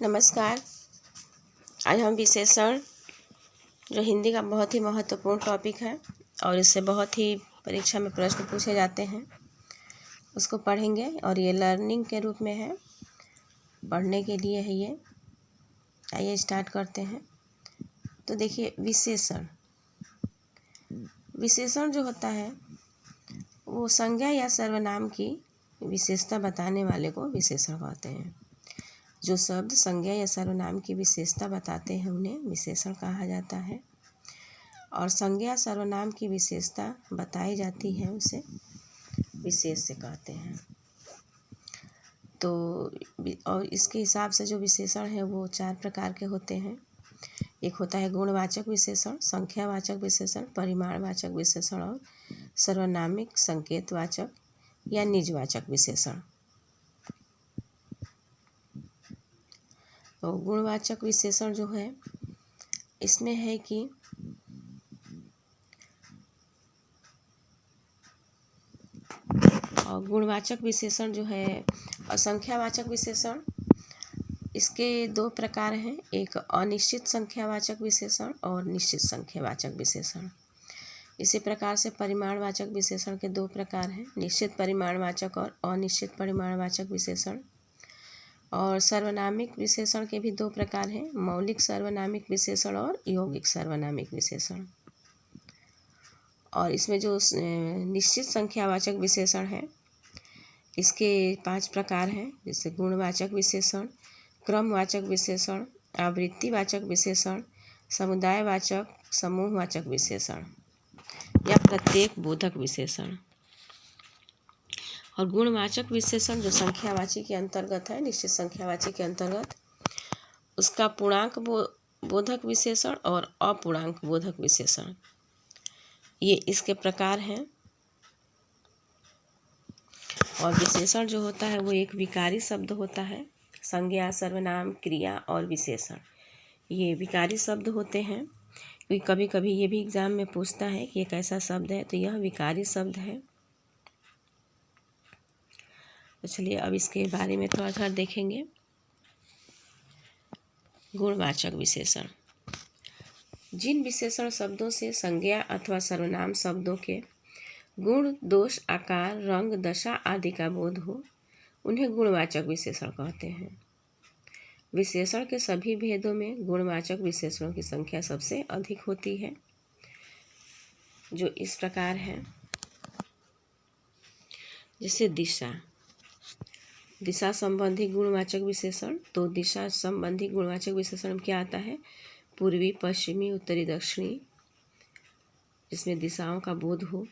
नमस्कार। आज हम विशेषण जो हिंदी का बहुत ही महत्वपूर्ण टॉपिक है और इससे बहुत ही परीक्षा में प्रश्न पूछे जाते हैं उसको पढ़ेंगे। और ये लर्निंग के रूप में है, पढ़ने के लिए है ये। आइए स्टार्ट करते हैं। तो देखिए, विशेषण जो होता है वो संज्ञा या सर्वनाम की विशेषता बताने वाले को विशेषण कहते हैं। जो शब्द संज्ञा या सर्वनाम की विशेषता बताते हैं उन्हें विशेषण कहा जाता है। और संज्ञा सर्वनाम की विशेषता बताई जाती है उसे विशेष्य कहते हैं। तो और इसके हिसाब से जो विशेषण है वो 4 प्रकार के होते हैं। एक होता है गुणवाचक विशेषण, संख्यावाचक विशेषण, परिमाणवाचक विशेषण और सर्वनामिक संकेतवाचक या निजवाचक विशेषण। तो गुणवाचक विशेषण जो है इसमें है कि गुणवाचक विशेषण जो है और संख्यावाचक विशेषण, इसके 2 प्रकार हैं। एक अनिश्चित संख्यावाचक विशेषण और निश्चित संख्यावाचक विशेषण। इसी प्रकार से परिमाणवाचक विशेषण के 2 प्रकार हैं, निश्चित परिमाणवाचक और अनिश्चित परिमाणवाचक विशेषण। और सर्वनामिक विशेषण के भी 2 प्रकार हैं, मौलिक सर्वनामिक विशेषण और यौगिक सर्वनामिक विशेषण। और इसमें जो निश्चित संख्यावाचक विशेषण है इसके 5 प्रकार हैं, जैसे गुणवाचक विशेषण, क्रमवाचक विशेषण, आवृत्तिवाचक विशेषण, समुदायवाचक, समूहवाचक विशेषण या प्रत्येक बोधक विशेषण। और गुणवाचक विशेषण जो संख्यावाची के अंतर्गत है, निश्चित संख्यावाची के अंतर्गत, उसका पूर्णांक बोधक विशेषण और अपूर्णांक बोधक विशेषण, ये इसके प्रकार हैं। और विशेषण जो होता है वो एक विकारी शब्द होता है। संज्ञा, सर्वनाम, क्रिया और विशेषण ये विकारी शब्द होते हैं। क्योंकि कभी कभी ये भी एग्जाम में पूछता है कि एक ऐसा शब्द है, तो यह विकारी शब्द है। तो चलिए अब इसके बारे में थोड़ा देखेंगे। गुणवाचक विशेषण, जिन विशेषण शब्दों से संज्ञा अथवा सर्वनाम शब्दों के गुण, दोष, आकार, रंग, दशा आदि का बोध हो उन्हें गुणवाचक विशेषण कहते हैं। विशेषण के सभी भेदों में गुणवाचक विशेषणों की संख्या सबसे अधिक होती है, जो इस प्रकार है। जैसे दिशा संबंधी गुणवाचक विशेषण। तो दिशा संबंधी गुणवाचक विशेषण में क्या आता है? पूर्वी, पश्चिमी, उत्तरी, दक्षिणी, जिसमें दिशाओं का बोध हो।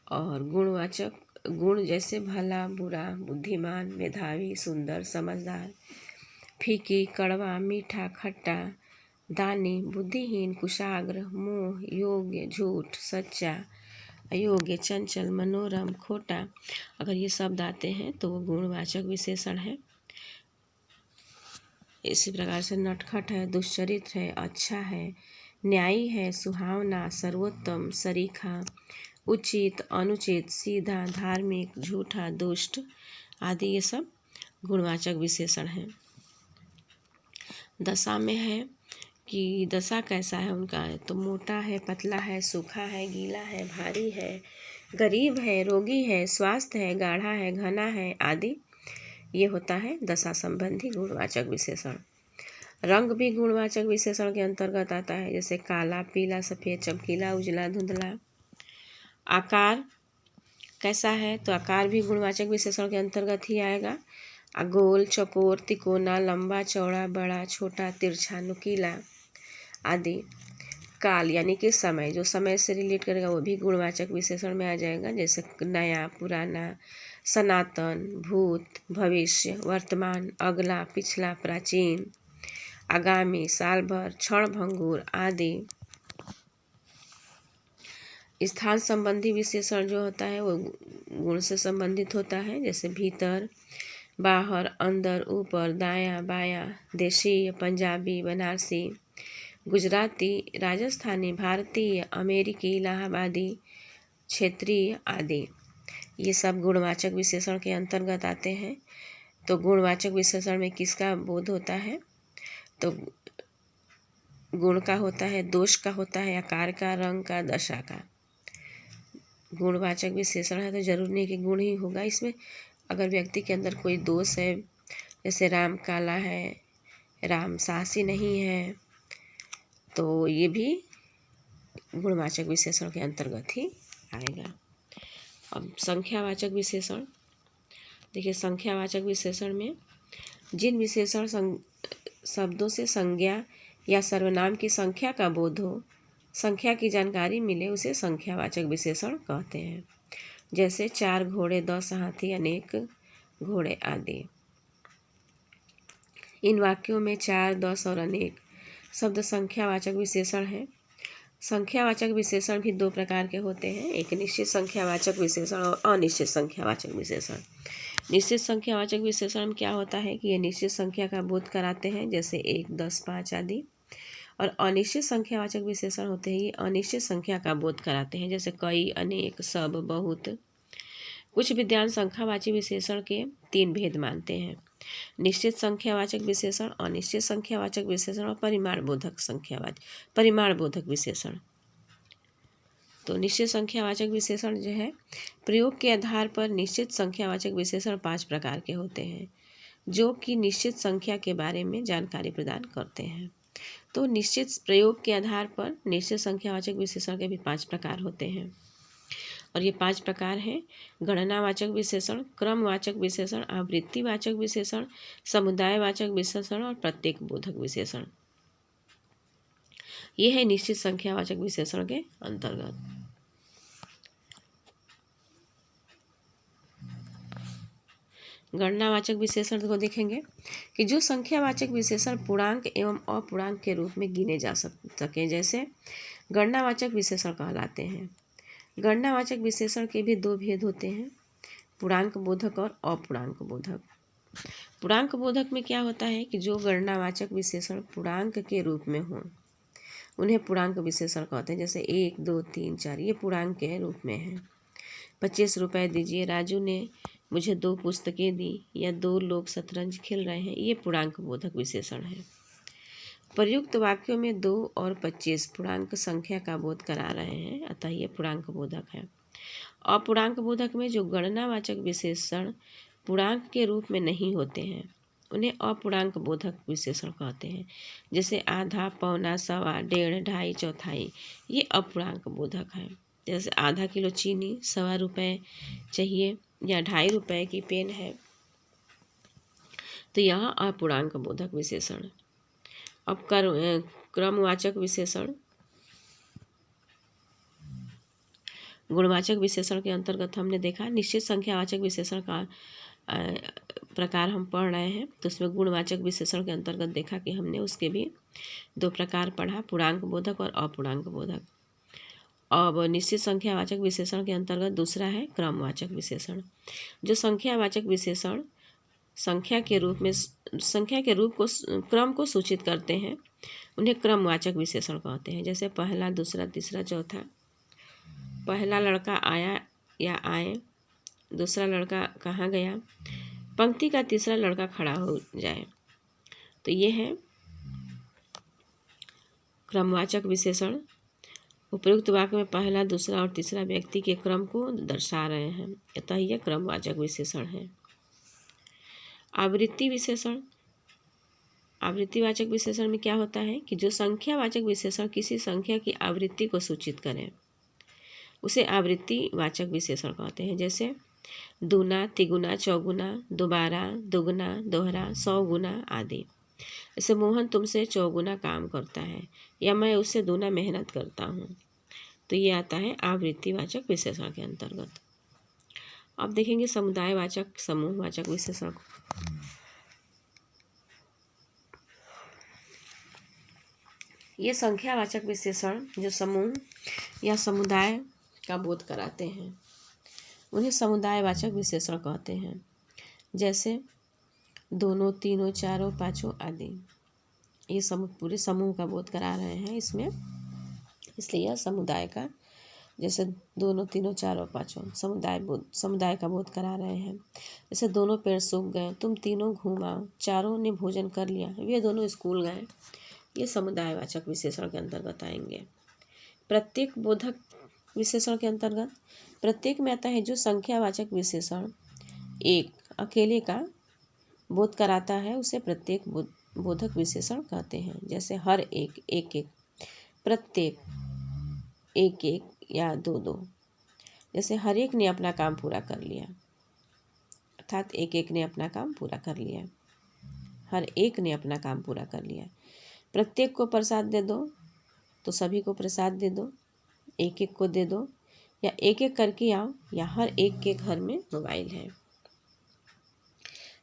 और गुणवाचक गुण जैसे भला, बुरा, बुद्धिमान, मेधावी, सुंदर, समझदार, फीकी, कड़वा, मीठा, खट्टा, दानी, बुद्धिहीन, कुशाग्र, मोह, योग्य, झूठ, सच्चा, अयोग्य, चंचल, मनोरम, खोटा, अगर ये शब्द आते हैं तो वो गुणवाचक विशेषण है। इसी प्रकार से नटखट है, दुश्चरित्र है, अच्छा है, न्यायी है, सुहावना, सर्वोत्तम, सरीखा, उचित, अनुचित, सीधा, धार्मिक, झूठा, दुष्ट आदि ये सब गुणवाचक विशेषण हैं। दशा में है कि दशा कैसा है उनका, तो मोटा है, पतला है, सूखा है, गीला है, भारी है, गरीब है, रोगी है, स्वस्थ है, गाढ़ा है, घना है आदि, ये होता है दशा संबंधी गुणवाचक विशेषण। रंग भी गुणवाचक विशेषण के अंतर्गत आता है, जैसे काला, पीला, सफ़ेद, चमकीला, उजला, धुंधला। आकार कैसा है, तो आकार भी गुणवाचक विशेषण के अंतर्गत ही आएगा। गोल, चौकोर, तिकोना, लंबा, चौड़ा, बड़ा, छोटा, तिरछा, नुकीला आदि। काल यानी कि समय, जो समय से रिलेट करेगा वो भी गुणवाचक विशेषण में आ जाएगा, जैसे नया, पुराना, सनातन, भूत, भविष्य, वर्तमान, अगला, पिछला, प्राचीन, आगामी, साल भर, क्षणभंगुर आदि। स्थान संबंधी विशेषण जो होता है वो गुण से संबंधित होता है, जैसे भीतर, बाहर, अंदर, ऊपर, दायां, बायां, देशीय, पंजाबी, बनारसी, गुजराती, राजस्थानी, भारतीय, अमेरिकी, इलाहाबादी, क्षेत्रीय आदि, ये सब गुणवाचक विशेषण के अंतर्गत आते हैं। तो गुणवाचक विशेषण में किसका बोध होता है? तो गुण का होता है, दोष का होता है, आकार का, रंग का, दशा का। गुणवाचक विशेषण है तो जरूरी नहीं कि गुण ही होगा इसमें। अगर व्यक्ति के अंदर कोई दोष है, जैसे राम काला है, राम साहसी नहीं है, तो ये भी गुणवाचक विशेषण के अंतर्गत ही आएगा। अब संख्यावाचक विशेषण देखिए, संख्यावाचक विशेषण में जिन विशेषण शब्दों से संज्ञा या सर्वनाम की संख्या का बोध हो, संख्या की जानकारी मिले, उसे संख्यावाचक विशेषण कहते हैं। जैसे 4 घोड़े, 10 हाथी, अनेक घोड़े आदि। इन वाक्यों में 4, 10 और अनेक शब्द संख्यावाचक विशेषण हैं। संख्यावाचक विशेषण भी 2 प्रकार के होते हैं, एक निश्चित संख्यावाचक विशेषण और अनिश्चित संख्यावाचक विशेषण। निश्चित संख्यावाचक विशेषण में क्या होता है कि ये निश्चित संख्या का बोध कराते हैं, जैसे 1, 10, 5 आदि। और अनिश्चित संख्यावाचक विशेषण होते हैं, ये अनिश्चित संख्या का बोध कराते हैं, जैसे कई, अनेक, सब, बहुत। कुछ विद्वान संख्यावाची विशेषण के 3 भेद मानते हैं: निश्चित संख्यावाचक विशेषण, अनिश्चित संख्यावाचक विशेषण और परिमाण बोधक विशेषण। तो निश्चित संख्यावाचक विशेषण जो है, प्रयोग के आधार पर निश्चित संख्यावाचक विशेषण 5 प्रकार के होते हैं, जो कि निश्चित संख्या के बारे में जानकारी प्रदान करते हैं। तो निश्चित प्रयोग के आधार पर निश्चित संख्यावाचक विशेषण के भी 5 प्रकार होते हैं, और ये 5 प्रकार हैं: गणनावाचक विशेषण, क्रमवाचक विशेषण, आवृत्तिवाचक विशेषण, समुदायवाचक विशेषण और प्रत्येक बोधक विशेषण। ये है निश्चित संख्यावाचक विशेषण के अंतर्गत। गणनावाचक विशेषण को देखेंगे कि जो संख्यावाचक विशेषण पूर्णांक एवं अपूर्णांक के रूप में गिने जा सके, जैसे गणनावाचक विशेषण कहलाते हैं। गणनावाचक विशेषण के भी 2 भेद होते हैं, पूर्णांक बोधक और अपूर्णांक बोधक। पूर्णांक बोधक में क्या होता है कि जो गणनावाचक विशेषण पूर्णांक के रूप में हो, उन्हें पूर्णांक विशेषण कहते हैं। जैसे 1, 2, 3, 4 ये पूर्णांक के रूप में है। 25 रुपये दीजिए, राजू ने मुझे 2 पुस्तकें दी, या 2 लोग शतरंज खेल रहे हैं, ये पूर्णांक बोधक विशेषण है। प्रयुक्त वाक्यों में 2 और 25 पूर्णांक संख्या का बोध करा रहे हैं, अतः ये पूर्णांक बोधक है। अपूर्णांक बोधक में जो गणनावाचक विशेषण पूर्णांक के रूप में नहीं होते हैं, उन्हें अपूर्णांक बोधक विशेषण कहते हैं। जैसे आधा, पौना, सवा, 1.5, 2.5, चौथाई, ये अपूर्णांक बोधक है। जैसे आधा किलो चीनी, 1.25 रुपये चाहिए, या 2.5 रुपये की पेन है, तो यह अपूर्णांक बोधक विशेषण। अब क्रमवाचक विशेषण। गुणवाचक विशेषण के अंतर्गत हमने देखा निश्चित संख्यावाचक विशेषण का प्रकार हम पढ़ रहे हैं, तो उसमें गुणवाचक विशेषण के अंतर्गत देखा कि हमने उसके भी 2 प्रकार पढ़ा, पूर्णांक बोधक और अपूर्णांक बोधक। अब निश्चित संख्यावाचक विशेषण के अंतर्गत दूसरा है क्रमवाचक विशेषण। जो संख्यावाचक विशेषण संख्या के रूप को, क्रम को सूचित करते हैं, उन्हें क्रमवाचक विशेषण कहते हैं। जैसे पहला, दूसरा, तीसरा, चौथा। पहला लड़का आया या आए, दूसरा लड़का कहाँ गया, पंक्ति का तीसरा लड़का खड़ा हो जाए, तो ये है क्रमवाचक विशेषण। उपयुक्त वाक्य में पहला, दूसरा और तीसरा व्यक्ति के क्रम को दर्शा रहे हैं, अतः यह क्रमवाचक विशेषण है। आवृत्ति विशेषण। आवृत्तिवाचक विशेषण में क्या होता है कि जो संख्यावाचक विशेषण किसी संख्या की आवृत्ति को सूचित करें, उसे आवृत्तिवाचक विशेषण कहते हैं। जैसे दूना, तिगुना, चौगुना, दोबारा, दुगना, दोहरा, 100 गुना आदि। जैसे मोहन तुमसे 4 काम करता है, या मैं उससे 2 मेहनत करता हूँ, तो ये आता है आवृत्तिवाचक विशेषण के अंतर्गत। अब देखेंगे समुदायवाचक, समूहवाचक विशेषण। ये संख्यावाचक विशेषण जो समूह या समुदाय का बोध कराते हैं, उन्हें समुदायवाचक विशेषण कहते हैं। जैसे दोनों, तीनों, चारों, पांचों आदि। ये पूरे समूह का बोध करा रहे हैं इसमें, इसलिए यह समुदाय का जैसे दोनों, तीनों, चारों, पाँचों, समुदाय का बोध करा रहे हैं। जैसे दोनों पेड़ सूख गए, तुम तीनों घूम आओ, चारों ने भोजन कर लिया, ये दोनों स्कूल गए। ये समुदायवाचक विशेषण के अंतर्गत आएंगे। प्रत्येक बोधक विशेषण के अंतर्गत प्रत्येक में आता है जो संख्यावाचक विशेषण एक अकेले का बोध कराता है उसे प्रत्येक बोधक विशेषण कहते हैं। जैसे हर एक, एक एक, प्रत्येक, एक एक या दो दो। जैसे हर एक ने अपना काम पूरा कर लिया, अर्थात एक एक ने अपना काम पूरा कर लिया, हर एक ने अपना काम पूरा कर लिया। प्रत्येक को प्रसाद दे दो, तो सभी को प्रसाद दे दो, एक एक को दे दो, या एक एक करके आओ, या हर एक के घर में मोबाइल है।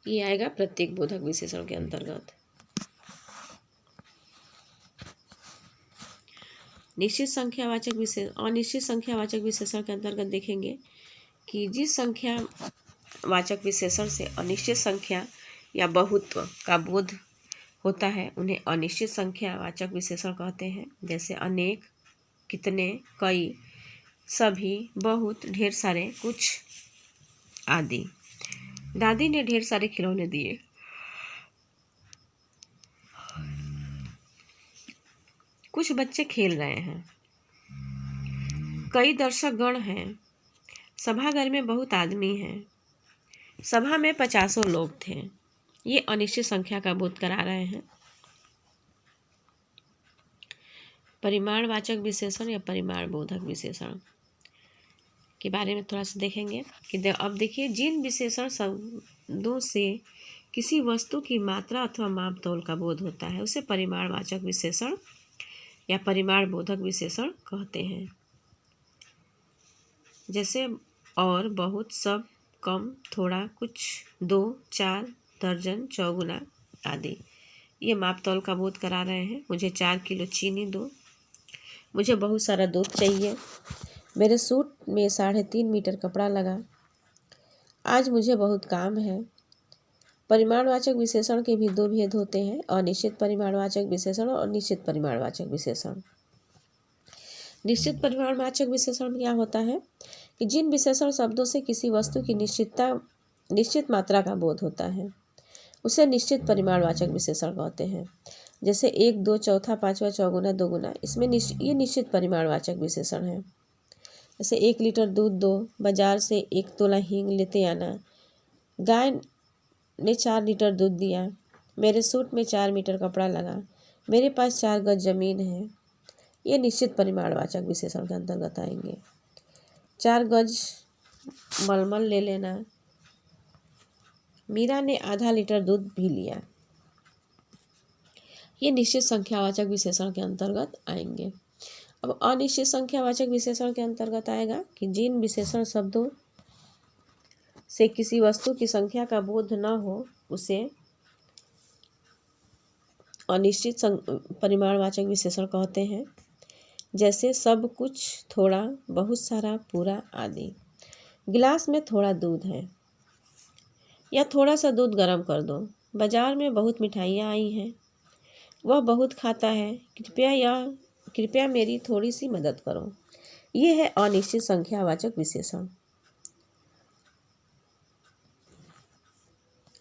ये आएगा प्रत्येक बोधक विशेषण के अंतर्गत। निश्चित संख्यावाचक विशेषण, अनिश्चित संख्यावाचक विशेषण के अंतर्गत देखेंगे कि जिस संख्यावाचक विशेषण से अनिश्चित संख्या या बहुत्व का बोध होता है उन्हें अनिश्चित संख्यावाचक विशेषण कहते हैं। जैसे अनेक, कितने, कई, सभी, बहुत, ढेर सारे, कुछ आदि। दादी ने ढेर सारे खिलौने दिए। कुछ बच्चे खेल रहे हैं। कई दर्शक गण हैं। सभागार में बहुत आदमी हैं। सभा में 50 लोग थे। ये अनिश्चित संख्या का बोध करा रहे हैं। परिमाणवाचक विशेषण या परिमाण बोधक विशेषण के बारे में थोड़ा सा देखेंगे कि अब देखिए, जिन विशेषण शब्दों से किसी वस्तु की मात्रा अथवा माप तौल का बोध होता है उसे परिमाणवाचक विशेषण या परिमाण बोधक विशेषण कहते हैं। जैसे और, बहुत, सब, कम, थोड़ा, कुछ, दो, चार, दर्जन, चौगुना आदि। ये माप तौल का बोध करा रहे हैं। मुझे 4 किलो चीनी दो, मुझे बहुत सारा दूध चाहिए, मेरे सूट में 3.5 मीटर कपड़ा लगा, आज मुझे बहुत काम है। परिमाणवाचक विशेषण के भी 2 भेद होते हैं, अनिश्चित परिमाणवाचक विशेषण और निश्चित परिमाणवाचक विशेषण। निश्चित परिमाणवाचक विशेषण में क्या होता है कि जिन विशेषण शब्दों से किसी वस्तु की निश्चित मात्रा का बोध होता है उसे निश्चित परिमाणवाचक विशेषण कहते हैं। जैसे 1, 2, चौथा, पांचवा, चौगुना, दोगुना, इसमें ये निश्चित परिमाणवाचक विशेषण है। जैसे 1 लीटर दूध दो, बाजार से 1 तोला हींग लेते आना, गाय ने 4 लीटर दूध दिया, मेरे सूट में 4 मीटर कपड़ा लगा, मेरे पास 4 गज जमीन है। ये निश्चित परिमाणवाचक विशेषण के अंतर्गत आएंगे। 4 गज मलमल ले लेना, मीरा ने आधा लीटर दूध भी लिया। ये निश्चित संख्यावाचक विशेषण के अंतर्गत आएंगे। अब अनिश्चित संख्यावाचक विशेषण के अंतर्गत आएगा कि जिन विशेषण शब्दों से किसी वस्तु की संख्या का बोध न हो उसे अनिश्चित परिमाणवाचक विशेषण कहते हैं। जैसे सब, कुछ, थोड़ा, बहुत सारा, पूरा आदि। गिलास में थोड़ा दूध है, या थोड़ा सा दूध गर्म कर दो, बाजार में बहुत मिठाइयाँ आई हैं, वह बहुत खाता है, कृपया मेरी थोड़ी सी मदद करो। ये है अनिश्चित संख्यावाचक विशेषण।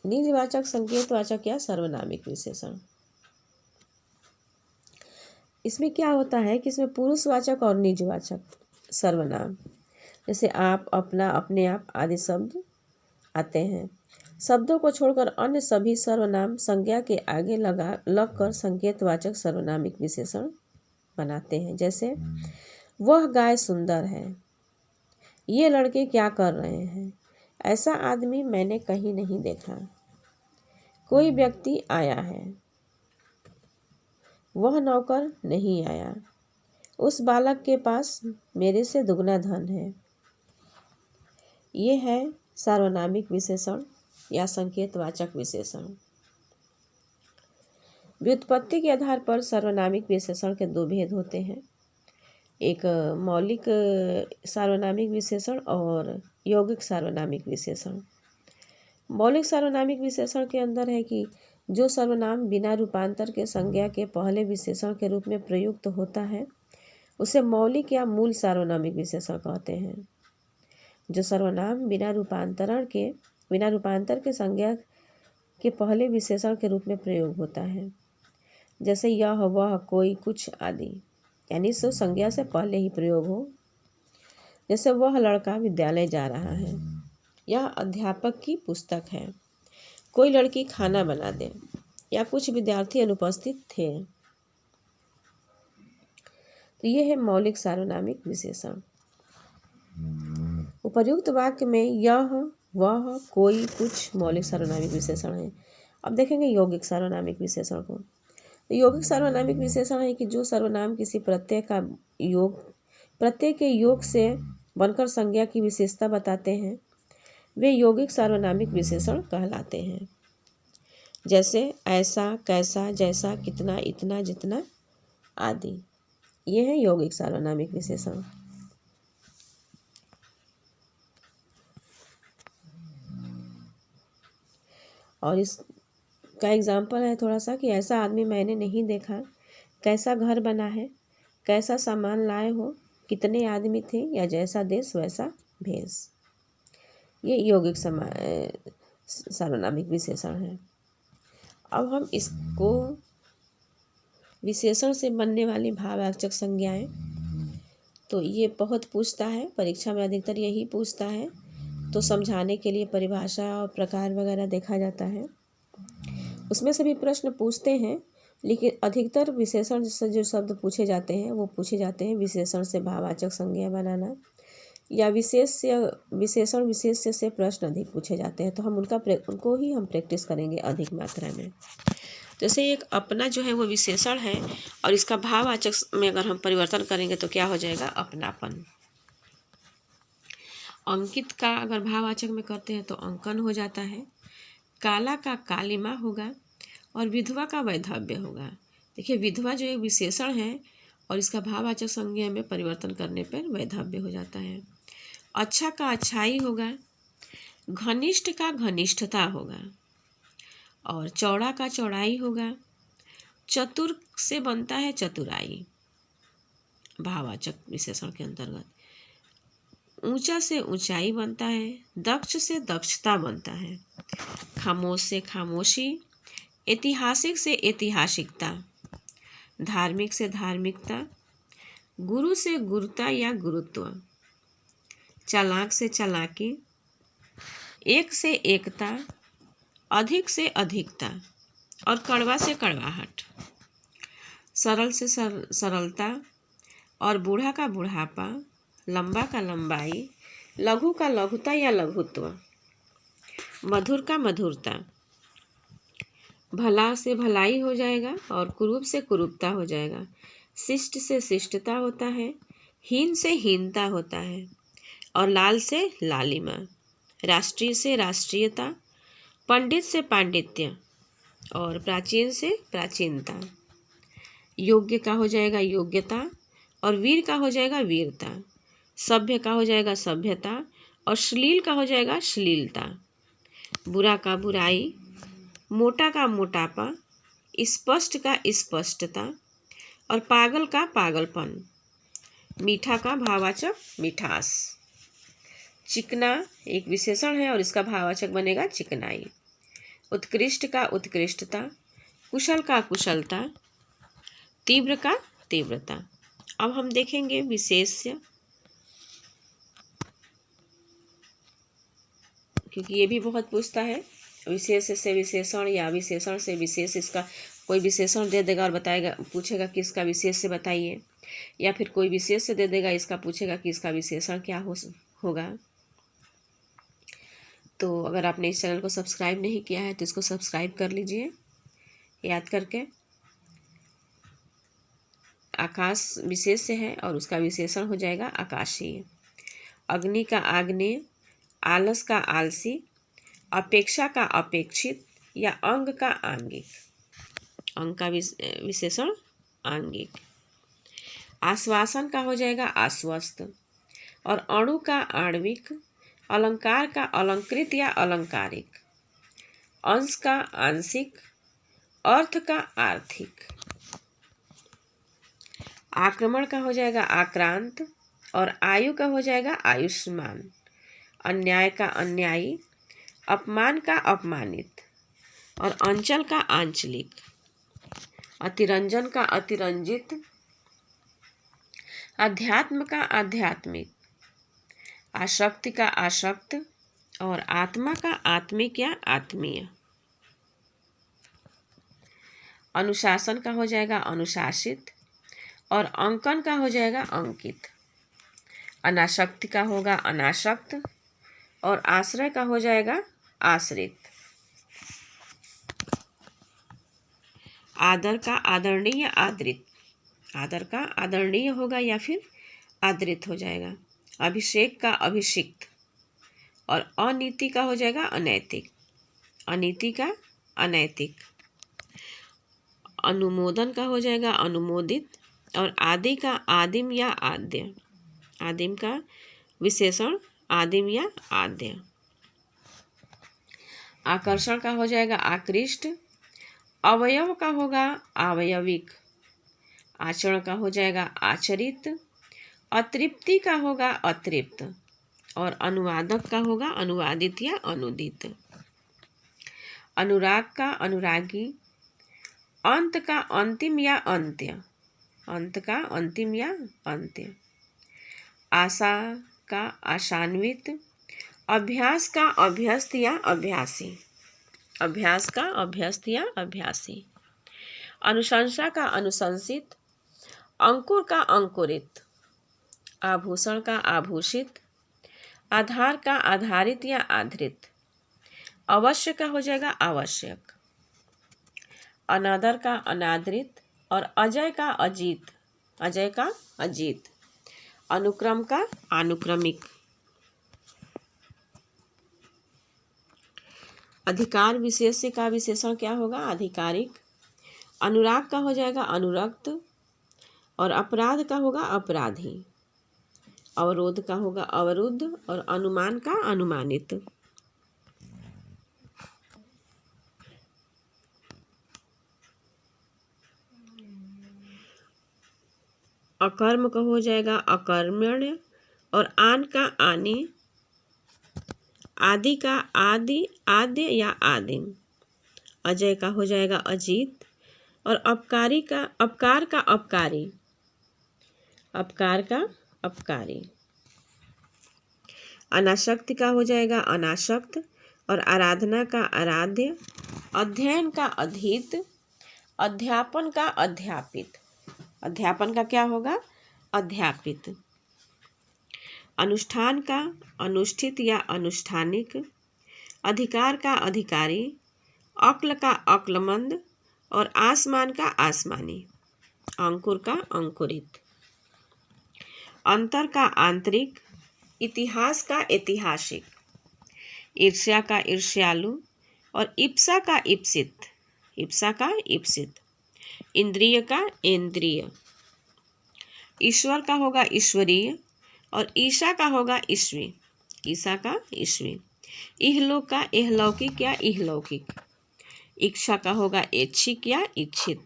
निजवाचक, संकेतवाचक या सर्वनामिक विशेषण। इसमें क्या होता है कि इसमें पुरुषवाचक और निजवाचक सर्वनाम, जैसे आप, अपना, अपने आप आदि शब्द आते हैं। शब्दों को छोड़कर अन्य सभी सर्वनाम संज्ञा के आगे लगकर संकेतवाचक सर्वनामिक विशेषण बनाते हैं। जैसे वह गाय सुंदर है, ये लड़के क्या कर रहे हैं, ऐसा आदमी मैंने कहीं नहीं देखा, कोई व्यक्ति आया है, वह नौकर नहीं आया, उस बालक के पास मेरे से दुगना धन है। ये है सार्वनामिक विशेषण या संकेतवाचक विशेषण। व्युत्पत्ति के आधार पर सार्वनामिक विशेषण के 2 भेद होते हैं, एक मौलिक सार्वनामिक विशेषण और यौगिक सार्वनामिक विशेषण। मौलिक सार्वनामिक विशेषण के अंदर है कि जो सर्वनाम बिना रूपांतर के संज्ञा के पहले विशेषण के रूप में प्रयुक्त होता है उसे मौलिक या मूल सार्वनामिक विशेषण कहते हैं। जो सर्वनाम बिना रूपांतर के संज्ञा के पहले विशेषण के रूप में प्रयोग होता है, जैसे यह, वह, कोई, कुछ आदि, यानी सो संज्ञा से पहले ही प्रयोग हो। जैसे वह लड़का विद्यालय जा रहा है, यह अध्यापक की पुस्तक है, कोई लड़की खाना बना दे, या कुछ विद्यार्थी अनुपस्थित थे। तो ये है मौलिक सार्वनामिक विशेषण। उपर्युक्त वाक्य में यह, वह, कोई, कुछ मौलिक सार्वनामिक विशेषण है। अब देखेंगे यौगिक सार्वनामिक विशेषण को। तो यौगिक सार्वनामिक विशेषण है कि जो सर्वनाम किसी प्रत्यय के योग से बनकर संज्ञा की विशेषता बताते हैं, वे यौगिक सार्वनामिक विशेषण कहलाते हैं। जैसे ऐसा, कैसा, जैसा, कितना, इतना, जितना आदि, ये है यौगिक सार्वनामिक विशेषण। और इसका एग्जाम्पल है थोड़ा सा कि ऐसा आदमी मैंने नहीं देखा, कैसा घर बना है, कैसा सामान लाए हो, कितने आदमी थे, या जैसा देश वैसा भेष। ये यौगिक सार्वनामिक विशेषण है। अब हम इसको विशेषण से बनने वाली भाववाचक संज्ञाएं, तो ये बहुत पूछता है परीक्षा में, अधिकतर यही पूछता है। तो समझाने के लिए परिभाषा और प्रकार वगैरह देखा जाता है। उसमें से भी प्रश्न पूछते हैं, लेकिन अधिकतर विशेषण से जो शब्द पूछे जाते हैं वो पूछे जाते हैं विशेषण से भाववाचक संज्ञा बनाना, या विशेषण विशेष्य से प्रश्न अधिक पूछे जाते हैं। तो हम उनको ही हम प्रैक्टिस करेंगे अधिक मात्रा में। जैसे एक अपना जो है वो विशेषण है, और इसका भाववाचक में अगर हम परिवर्तन करेंगे तो क्या हो जाएगा, अपनापन। अंकित का अगर भाववाचक में करते हैं तो अंकन हो जाता है। काला का कालिमा होगा, और विधवा का वैधव्य होगा। देखिए विधवा जो एक विशेषण है, और इसका भाववाचक संज्ञा में परिवर्तन करने पर वैधव्य हो जाता है। अच्छा का अच्छाई होगा, घनिष्ठ का घनिष्ठता होगा, और चौड़ा का चौड़ाई होगा। चतुर से बनता है चतुराई भाववाचक विशेषण के अंतर्गत। ऊंचा से ऊंचाई बनता है, दक्ष से दक्षता बनता है। खामोश से खामोशी, ऐतिहासिक से ऐतिहासिकता, धार्मिक से धार्मिकता, गुरु से गुरुता या गुरुत्व, चालाक से चालाकी, एक से एकता, अधिक से अधिकता, और कड़वा से कड़वाहट। सरल से सरलता, और बूढ़ा का बुढ़ापा, लंबा का लंबाई, लघु का लघुता या लघुत्व, मधुर का मधुरता। भला से भलाई हो जाएगा, और कुरूप से कुरूपता हो जाएगा। शिष्ट से शिष्टता होता है, हीन से हीनता होता है, और लाल से लालिमा। राष्ट्रीय से राष्ट्रीयता, पंडित से पांडित्य, और प्राचीन से प्राचीनता। योग्य का हो जाएगा योग्यता, और वीर का हो जाएगा वीरता। सभ्य का हो जाएगा सभ्यता, और श्लील का हो जाएगा श्लीलता। बुरा का बुराई, मोटा का मोटापा, स्पष्ट का स्पष्टता, और पागल का पागलपन। मीठा का भाववाचक मिठास। चिकना एक विशेषण है, और इसका भाववाचक बनेगा चिकनाई। उत्कृष्ट का उत्कृष्टता, कुशल का कुशलता, तीव्र का तीव्रता। अब हम देखेंगे विशेष्य, क्योंकि ये भी बहुत पूछता है। विशेष से विशेषण या विशेषण से विशेष, इसका कोई विशेषण दे देगा और बताएगा, पूछेगा कि इसका विशेष से बताइए, या फिर कोई विशेष से दे देगा, इसका पूछेगा कि इसका विशेषण क्या होगा। तो अगर आपने इस चैनल को सब्सक्राइब नहीं किया है तो इसको सब्सक्राइब कर लीजिए याद करके। आकाश विशेष से है, और उसका विशेषण हो जाएगा आकाशीय। अग्नि का आग्नेय, आलस का आलसी, अपेक्षा का अपेक्षित, या अंग का आंगिक। अंग का विशेषण आंगिक। आश्वासन का हो जाएगा आश्वस्त, और अणु का आणविक, अलंकार का अलंकृत या अलंकारिक, अंश का आंशिक, अर्थ का आर्थिक। आक्रमण का हो जाएगा आक्रांत, और आयु का हो जाएगा आयुष्मान। अन्याय का अन्यायी, अपमान का अपमानित, और अंचल का आंचलिक। अतिरंजन का अतिरंजित, अध्यात्म का आध्यात्मिक, आसक्ति का आसक्त, और आत्मा का आत्मिक या आत्मीय। अनुशासन का हो जाएगा अनुशासित, और अंकन का हो जाएगा अंकित। अनासक्ति का होगा अनासक्त, और आश्रय का हो जाएगा आश्रित। आदर का आदरणीय आदरित, आदर का आदरणीय होगा या फिर आदरित हो जाएगा। अभिषेक का अभिषिक्त, और अनीति का हो जाएगा अनैतिक, अनीति का अनैतिक। अनुमोदन का हो जाएगा अनुमोदित, और आदि का आदिम या आद्य, आदिम का विशेषण आदिम या आद्य। आकर्षण का हो जाएगा आकृष्ट, अवयव का होगा आवयविक, आचरण का हो जाएगा आचरित, अतृप्ति का होगा अतृप्त, और अनुवादक का होगा अनुवादित या अनुदित। अनुराग का अनुरागी, अंत का अंतिम या अंत्य, अंत का अंतिम या अंत्य। आशा का आशान्वित, अभ्यास का अभ्यस्त या अभ्यासी, अभ्यास का अभ्यस्त या अभ्यासी। अनुशंसा का अनुशंसित, अंकुर का अंकुरित, आभूषण का आभूषित, आधार का आधारित या आधृत। अवश्य का हो जाएगा आवश्यक, अनादर का अनादरित, और अजय का अजीत, अजय का अजीत। अनुक्रम का अनुक्रमिक। अधिकार विशेष का विशेषण क्या होगा आधिकारिक। अनुराग का हो जाएगा अनुरक्त, और अपराध का होगा अपराधी। अवरोध का होगा अवरुद्ध, और अनुमान का अनुमानित। अकर्म का हो जाएगा अकर्मण्य, और आन का आनी। आदि का आदि, आद्य या आदिम। अजय का हो जाएगा अजीत, और अपकारी का अपकार का अपकारी, अपकार का अपकारी। अनासक्ति का हो जाएगा अनासक्त, और आराधना का आराध्य। अध्ययन का अधीत, अध्यापन का अध्यापित, अध्यापन का क्या होगा अध्यापित। अनुष्ठान का अनुष्ठित या अनुष्ठानिक, अधिकार का अधिकारी, अक्ल का अक्लमंद, और आसमान का आसमानी। अंकुर का अंकुरित। अंतर का आंतरिक, इतिहास का ऐतिहासिक, ईर्ष्या का ईर्ष्यालु, और इप्सा का इप्सित, इप्सा का इप्सित। इंद्रिय का इंद्रिय। ईश्वर का होगा ईश्वरीय, और ईशा का होगा ईश्वी, ईशा का ईश्वी। इहलोक का इहलौकिक या इहलौकिक। इच्छा का होगा ऐच्छिक या इच्छित।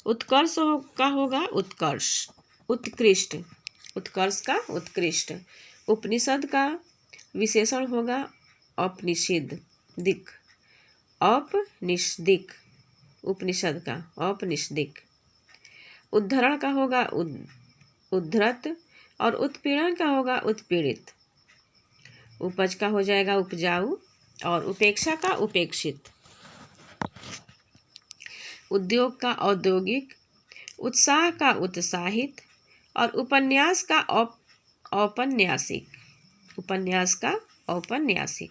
उत्कर्ष का होगा उत्कर्ष, उत्कृष्ट, उत्कर्ष का उत्कृष्ट। उपनिषद का विशेषण होगा अपनिषद दिक, अपनिषदिक, उपनिषद का औपनिषदिक। उद्धरण का होगा उद्धृत, और उत्पीड़न का होगा उत्पीड़ित। उपज का हो जाएगा उपजाऊ, और उपेक्षा का उपेक्षित। उद्योग का औद्योगिक, उत्साह का उत्साहित, और उपन्यास का औपन्यासिक, उपन्यास का औपन्यासिक।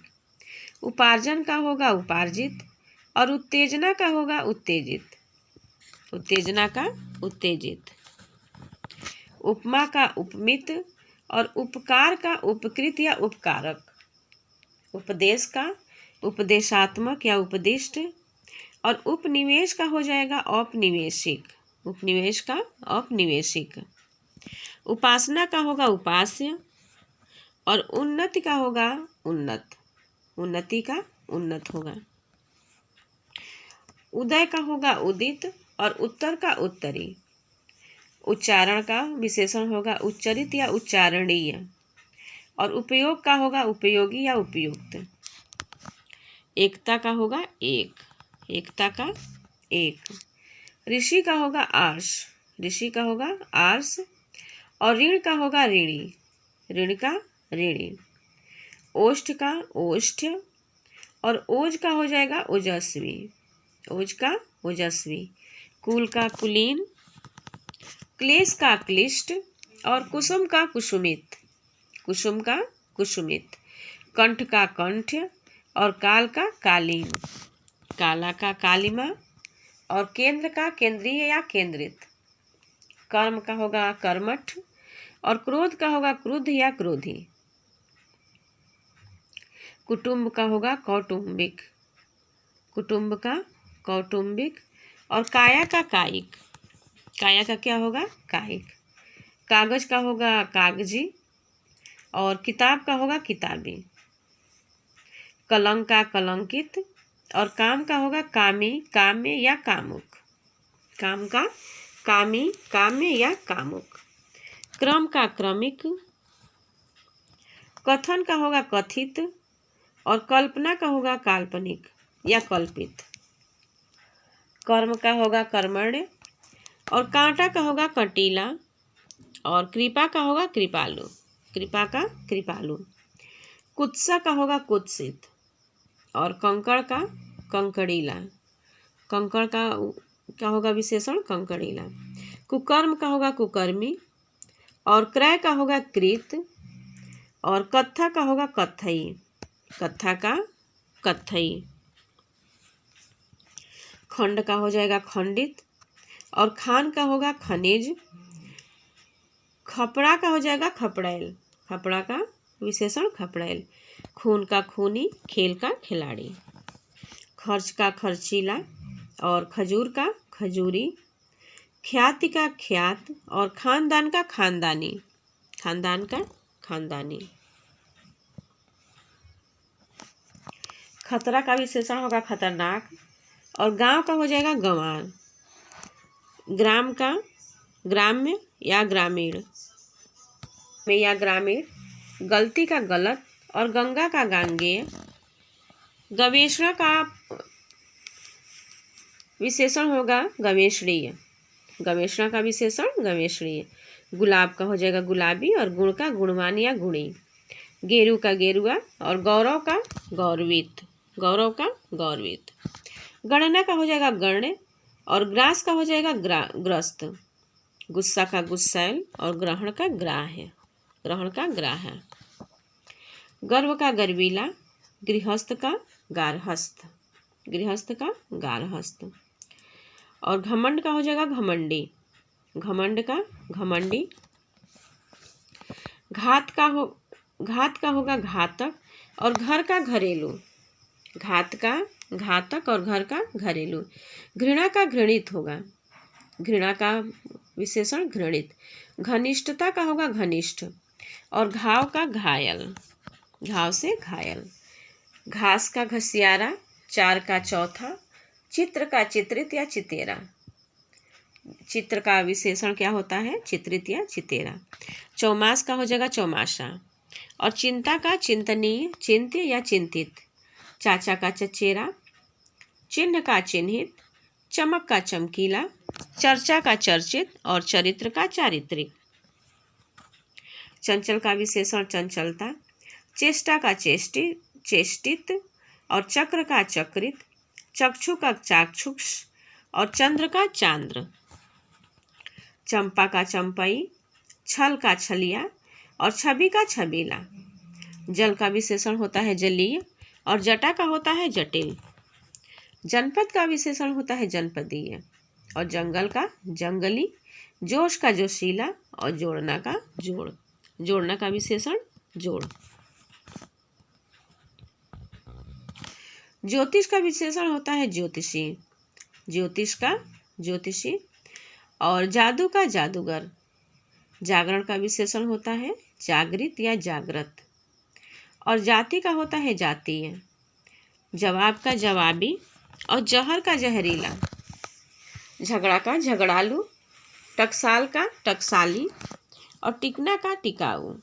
उपार्जन का होगा उपार्जित, और उत्तेजना का होगा उत्तेजित, उत्तेजना का उत्तेजित। उपमा का उपमित, और उपकार का उपकृत या उपकारक। उपदेश का उपदेशात्मक या उपदिष्ट, और उपनिवेश का हो जाएगा औपनिवेशिक, उपनिवेश का औपनिवेशिक। उपासना का होगा उपास्य, और उन्नति का होगा उन्नत, उन्नति का उन्नत होगा। उदय का होगा उदित, और उत्तर का उत्तरी। उच्चारण का विशेषण होगा उच्चरित या उच्चारणीय। और उपयोग का होगा उपयोगी या उपयुक्त। एकता का होगा एक, एकता का एक। ऋषि का होगा आर्ष, ऋषि का होगा आर्ष। और ऋण का होगा ऋणी, ऋण का ऋणी। ओष्ठ का ओष्ठ। और ओज का हो जाएगा ओजस्वी, ओज का ओजस्वी। कुल का कुलीन। क्लेश का क्लिष्ट। और कुसुम का कुसुमित, कुसुम का कुसुमित। कंठ का कंठ। और काल का कालीन, काला का कालिमा। और केंद्र का केंद्रीय या केंद्रित। कर्म का होगा कर्मठ। और क्रोध का होगा क्रुद्ध या क्रोधी। कुटुंब का होगा कौटुंबिक, कुटुंब का कौटुंबिक। और काया का कायिक, काया का क्या होगा कायिक। कागज का होगा कागजी। और किताब का होगा किताबी। कलंक का कलंकित। और काम का होगा कामी, काम्य या कामुक। काम का कामी, काम्य या कामुक। क्रम का क्रमिक। कथन का होगा कथित। और कल्पना का होगा काल्पनिक या कल्पित। कर्म का होगा कर्मण्य। और कांटा का होगा कटीला। और कृपा का होगा कृपालु, कृपा का कृपालु। कुत्सा का होगा कुत्सित। और कंकड़ का कंकड़ीला, कंकड़ का क्या होगा विशेषण कंकड़ीला। कुकर्म का होगा कुकर्मी। और क्रय का होगा कृत। और कत्था का होगा कत्थई, कत्था का कत्थई। खंड का हो जाएगा खंडित। और खान का होगा खनिज। खपड़ा का हो जाएगा खपड़ैल, खपड़ा का विशेषण खपड़ैल। खून का खूनी, खेल का खिलाड़ी। खर्च का खर्चीला। और खजूर का खजूरी। ख्याति का ख्यात। और खानदान का खानदानी, खानदान का खानदानी। खतरा का विशेषण होगा खतरनाक। और गांव का हो जाएगा गंवार। ग्राम का ग्राम्य या ग्रामीण में या ग्रामीण। गलती का गलत। और गंगा का गांगेय। गवेषणा का विशेषण होगा गवेषणीय, गवेषणा का विशेषण गवेषणीय। गुलाब का हो जाएगा गुलाबी। और गुण का गुणवान या गुणी। गेरू का गेरुआ। और गौरव का गौरवित, गौरव का गौरवित। गणना का हो जाएगा गण्य। और ग्रास का हो जाएगा ग्रस्त। गुस्सा का गुस्सैल। और ग्रहण का ग्राह्य, ग्रहण का ग्राह्य। गर्व का गर्वीला। गृहस्थ का गारहस्थ, गृहस्थ का गारहस्थ। और घमंड का हो जाएगा घमंडी, घमंड का घमंडी। घात का होगा घातक। और घर का घरेलू, घात का घातक। और घर का घरेलू। घृणा का घृणित होगा, घृणा का विशेषण घृणित। घनिष्ठता का होगा घनिष्ठ। और घाव का घायल, घाव से घायल। घास का घसियारा। चार का चौथा। चित्र का चित्रित या चितेरा। चित्र का विशेषण क्या होता है चित्रित या चितेरा। चौमास का हो जाएगा चौमासा। और चिंता का चिंतनीय, चिंत्य या चिंतित। चाचा का चचेरा। चिन्ह का चिन्हित। चमक का चमकीला। चर्चा का चर्चित। और चरित्र का चारित्रिक। चंचल का विशेषण चंचलता। चेष्टा का चेष्टित। और चक्र का चक्रित। चक्षु का चाक्षुष। और चंद्र का चांद्र। चंपा का चंपई। छल का छलिया। और छवि का छबीला। जल का विशेषण होता है जलीय। और जटा का होता है जटिल। जनपद का विशेषण होता है जनपदीय। और जंगल का जंगली। जोश का जोशीला। और जोड़ना का जोड़, जोड़ना का विशेषण जोड़। ज्योतिष का विशेषण होता है ज्योतिषी, ज्योतिष का ज्योतिषी। और जादू का जादूगर। जागरण का विशेषण होता है जागृत या जागृत। और जाति का होता है जातीय। जवाब का जवाबी। और जहर का जहरीला। झगड़ा का झगड़ालू। टकसाल का टकसाली और टिकना का टिकाऊ।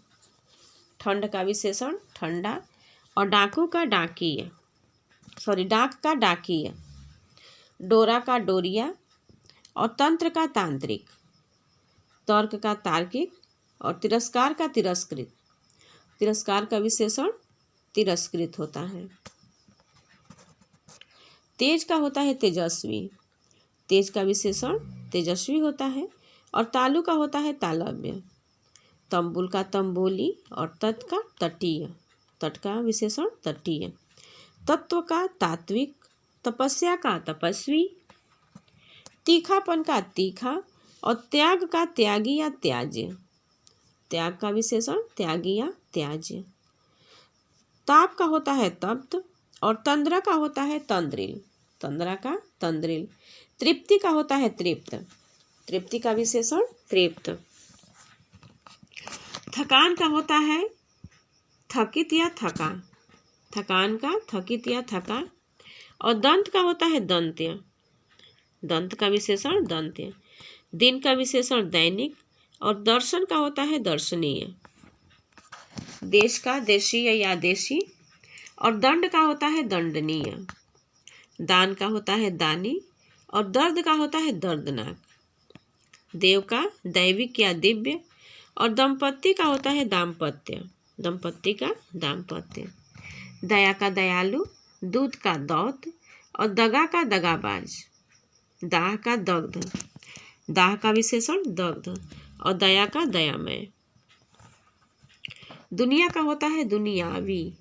ठंड का विशेषण ठंडा और डाकू का डाकिया, डाक का डाकिया। डोरा का डोरिया और तंत्र का तांत्रिक। तर्क का तार्किक और तिरस्कार का तिरस्कृत। तिरस्कार का विशेषण तिरस्कृत होता है। तेज का होता है तेजस्वी। तेज का विशेषण तेजस्वी होता है। और तालु का होता है तालव्य। तंबुल का तंबोली और तट का तटीय। तट का विशेषण तटीय। तत्व का तात्विक। तपस्या का तपस्वी। तीखापन का तीखा और त्याग का त्यागी या त्याज्य। त्याग का विशेषण त्यागी या त्याज्य। ताप का होता है तप्त और तंद्रा का होता है तंद्रिल। तंद्रा का तंद्रिल। तृप्ति का होता है तृप्त। तृप्ति का विशेषण तृप्त। थकान का होता है थकित या थका। थकान का थकित या थका। और दंत का होता है दंत्य। दंत का विशेषण दंत्य। दिन का विशेषण दैनिक और दर्शन का होता है दर्शनीय। देश का देशीय या देशी और दंड का होता है दंडनीय। दान का होता है दानी और दर्द का होता है दर्दनाक। देव का दैविक या दिव्य और दंपत्ति का होता है दाम्पत्य। दंपत्ति का दाम्पत्य। दया का दयालु, दूध का दौत और दगा का दगाबाज। दाह का दग्ध। दाह का विशेषण दग्ध और दया का दयामय। दुनिया का होता है दुनियावी।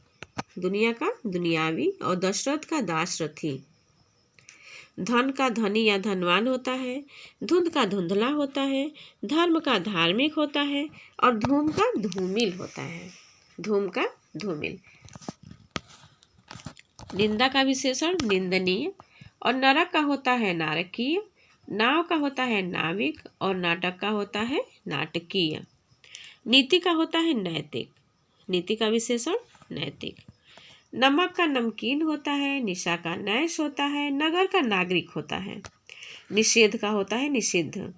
दुनिया का दुनियावी और दशरथ का दाशरथी। धन का धनी या धनवान होता है। धुंध का धुंधला होता है। धर्म का धार्मिक होता है और धूम का धूमिल होता है। धूम का धूमिल। निंदा का विशेषण निंदनीय और नरक का होता है नारकीय। नाव का होता है नाविक और नाटक का होता है नाटकीय। नीति का होता है नैतिक। नीति का विशेषण नैतिक। नमक का नमकीन होता है। निशा का नैश होता है। नगर का नागरिक होता है। निषेध का होता है निषिद्ध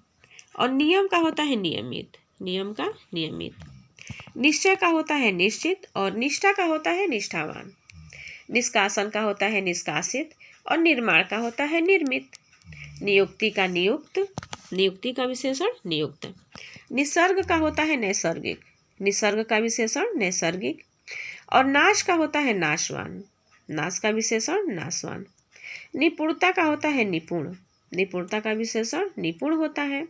और नियम का होता है नियमित। नियम का नियमित। निश्चय का होता है निश्चित और निष्ठा का होता है निष्ठावान। निष्कासन का होता है निष्कासित और निर्माण का होता है निर्मित। नियुक्ति का नियुक्त। नियुक्ति का विशेषण नियुक्त। निसर्ग का होता है नैसर्गिक। निसर्ग का विशेषण नैसर्गिक और नाश का होता है नाशवान। नाश का विशेषण नाशवान। निपुणता का होता है निपुण। निपुणता का विशेषण निपुण होता है।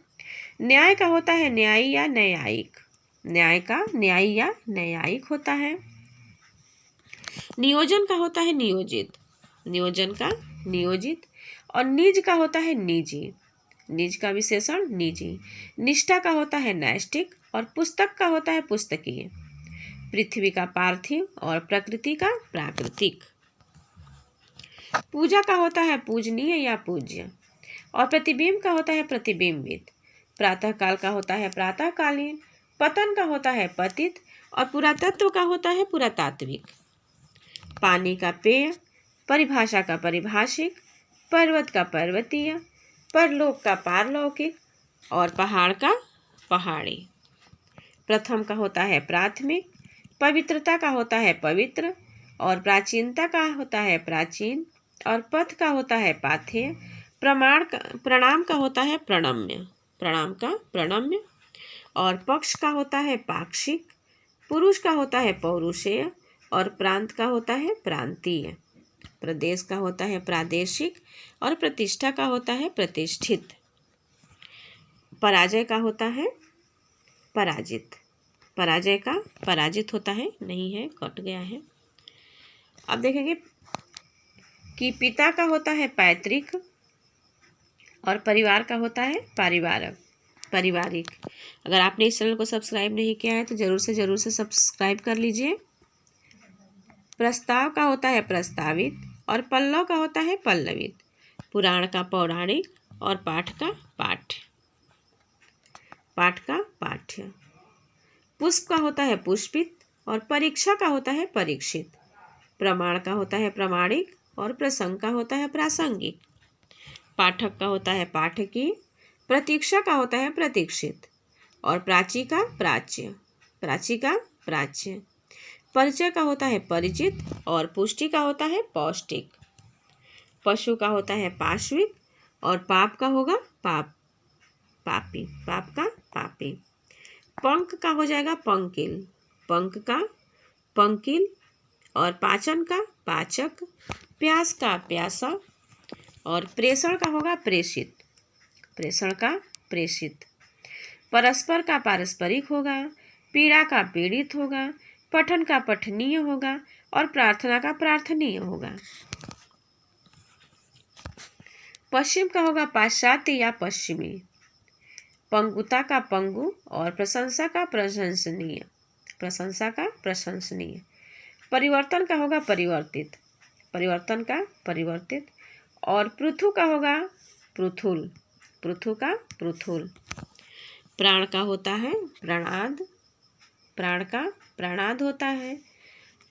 न्याय का होता है न्यायी या न्यायिक। न्याय का न्यायी या न्यायिक होता है। नियोजन का होता है नियोजित। नियोजन का नियोजित और निज का होता है निजी। निज का विशेषण निजी। निष्ठा का होता है नैष्टिक और पुस्तक का होता है पुस्तकीय। पृथ्वी का पार्थिव और प्रकृति का प्राकृतिक। पूजा का होता है पूजनीय या पूज्य और प्रतिबिंब का होता है प्रतिबिंबित। प्रातः काल का होता है प्रातःकालीन। पतन का होता है पतित और पुरातत्व का होता है पुरातात्विक। पानी का पेय, परिभाषा का परिभाषिक, पर्वत का पर्वतीय, परलोक का पारलौकिक और पहाड़ का पहाड़ी। प्रथम का होता है प्राथमिक। पवित्रता का होता है पवित्र और प्राचीनता का होता है प्राचीन और पथ का होता है पाथेय। प्रणाम का होता है प्रणम्य। प्रणाम का प्रणम्य और पक्ष का होता है पाक्षिक। पुरुष का होता है पौरुषेय और प्रांत का होता है प्रांतीय। प्रदेश का होता है प्रादेशिक और प्रतिष्ठा का होता है प्रतिष्ठित। पराजय का होता है पराजित। पराजय का पराजित होता है, नहीं है, कट गया है। अब देखेंगे कि पिता का होता है पैतृक और परिवार का होता है पारिवारिक। अगर आपने इस चैनल को सब्सक्राइब नहीं किया है तो जरूर से सब्सक्राइब कर लीजिए। प्रस्ताव का होता है प्रस्तावित और पल्लव का होता है पल्लवित। पुराण का पौराणिक और पाठ का पाठ्य। पाठ का पाठ्य। पुष्प का होता है पुष्पित और परीक्षा का होता है परीक्षित। प्रमाण का होता है प्रमाणिक और प्रसंग का होता है प्रासंगिक। पाठक का होता है पाठकी। प्रतीक्षा का होता है प्रतीक्षित। और प्राची का प्राच्य, प्राची का प्राच्य। परिचय का होता है परिचित और पुष्टि का होता है पौष्टिक। पशु का होता है पाश्विक और पाप का होगा पाप, पापी, पाप का पापी। पंख का हो जाएगा पंकिल, पंख का पंकिल। और पाचन का पाचक, प्यास का प्यासा। और प्रेषण का होगा प्रेषित, प्रेषण का प्रेषित। परस्पर का पारस्परिक होगा, पीड़ा का पीड़ित होगा, पठन का पठनीय होगा और प्रार्थना का प्रार्थनीय होगा। पश्चिम का होगा पाश्चात्य या पश्चिमी। पंगुता का पंगु और प्रशंसा का प्रशंसनीय, प्रशंसा का प्रशंसनीय। परिवर्तन का होगा परिवर्तित, परिवर्तन का परिवर्तित। और पृथु का होगा पृथुल, पृथु का पृथुल। प्राण का होता है प्राणाद, प्राण का प्राणाद होता है।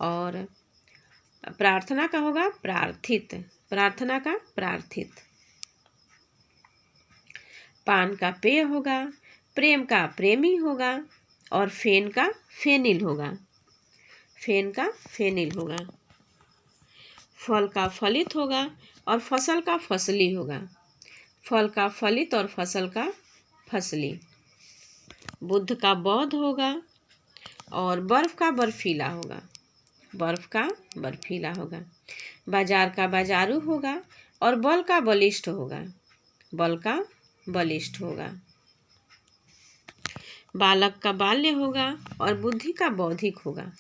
और प्रार्थना का होगा प्रार्थित, प्रार्थना का प्रार्थित। पान का पेय होगा, प्रेम का प्रेमी होगा और फेन का फेनिल होगा, फेन का फेनिल होगा। फल का फलित होगा और फसल का फसली होगा, फल का फलित और फसल का फसली। बुद्ध का बौद्ध होगा और बर्फ का बर्फीला होगा, बर्फ का बर्फीला होगा। बाजार का बाजारू होगा और बल का बलिष्ठ होगा, बल का बलिष्ठ होगा। बालक का बाल्य होगा और बुद्धि का बौद्धिक होगा,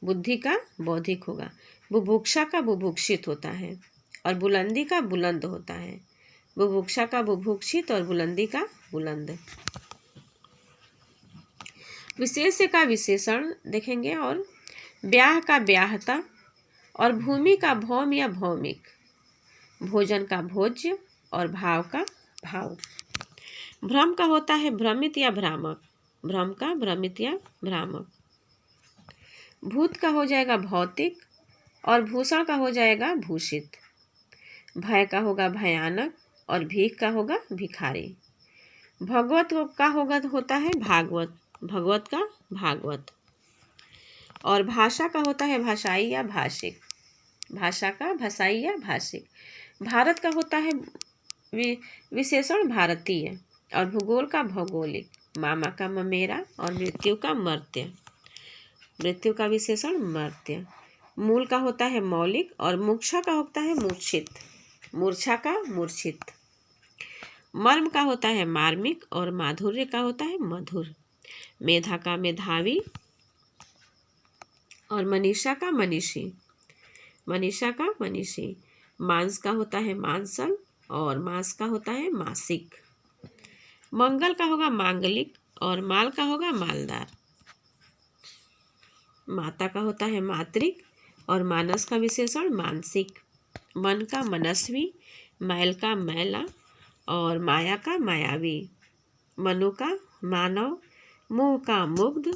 बुद्धि का बौद्धिक होगा। बुभुक्षा का बुभुक्षित होता है और बुलंदी का बुलंद होता है, बुभुक्षा का बुभुक्षित और बुलंदी का बुलंद। विशेष्य का विशेषण देखेंगे। और ब्याह का ब्याहता और भूमि का भौम या भौमिक, भोजन का भोज्य और भाव का भाव। भ्रम का होता है भ्रमित या भ्रामक, भ्रम का भ्रमित या भ्रामक। भूत का हो जाएगा भौतिक और भूषण का हो जाएगा भूषित। भय का होगा भयानक और भीख का होगा भिखारी। भगवत का होता है भागवत, भगवत का भागवत। और भाषा का होता है भाषाई या भाषिक, भाषा का भाषाई या भाषिक। भारत का होता है विशेषण भारतीय और भूगोल का भौगोलिक। मामा का ममेरा और मृत्यु का मर्त्य, मृत्यु का विशेषण मर्त्य। मूल का होता है मौलिक और मूर्छा का होता है मूर्छित, मूर्छा का मूर्छित। मर्म का होता है मार्मिक और माधुर्य का होता है मधुर। मेधा का मेधावी और मनीषा का मनीषी, मनीषा का मनीषी। मांस का होता है मांसल और मांस का होता है मासिक। मंगल का होगा मांगलिक और माल का होगा मालदार। माता का होता है मातृक और मानस का विशेषण मानसिक। मन का मनस्वी, मैल का मैला और माया का मायावी। मनु का मानव, मुंह का मुग्ध,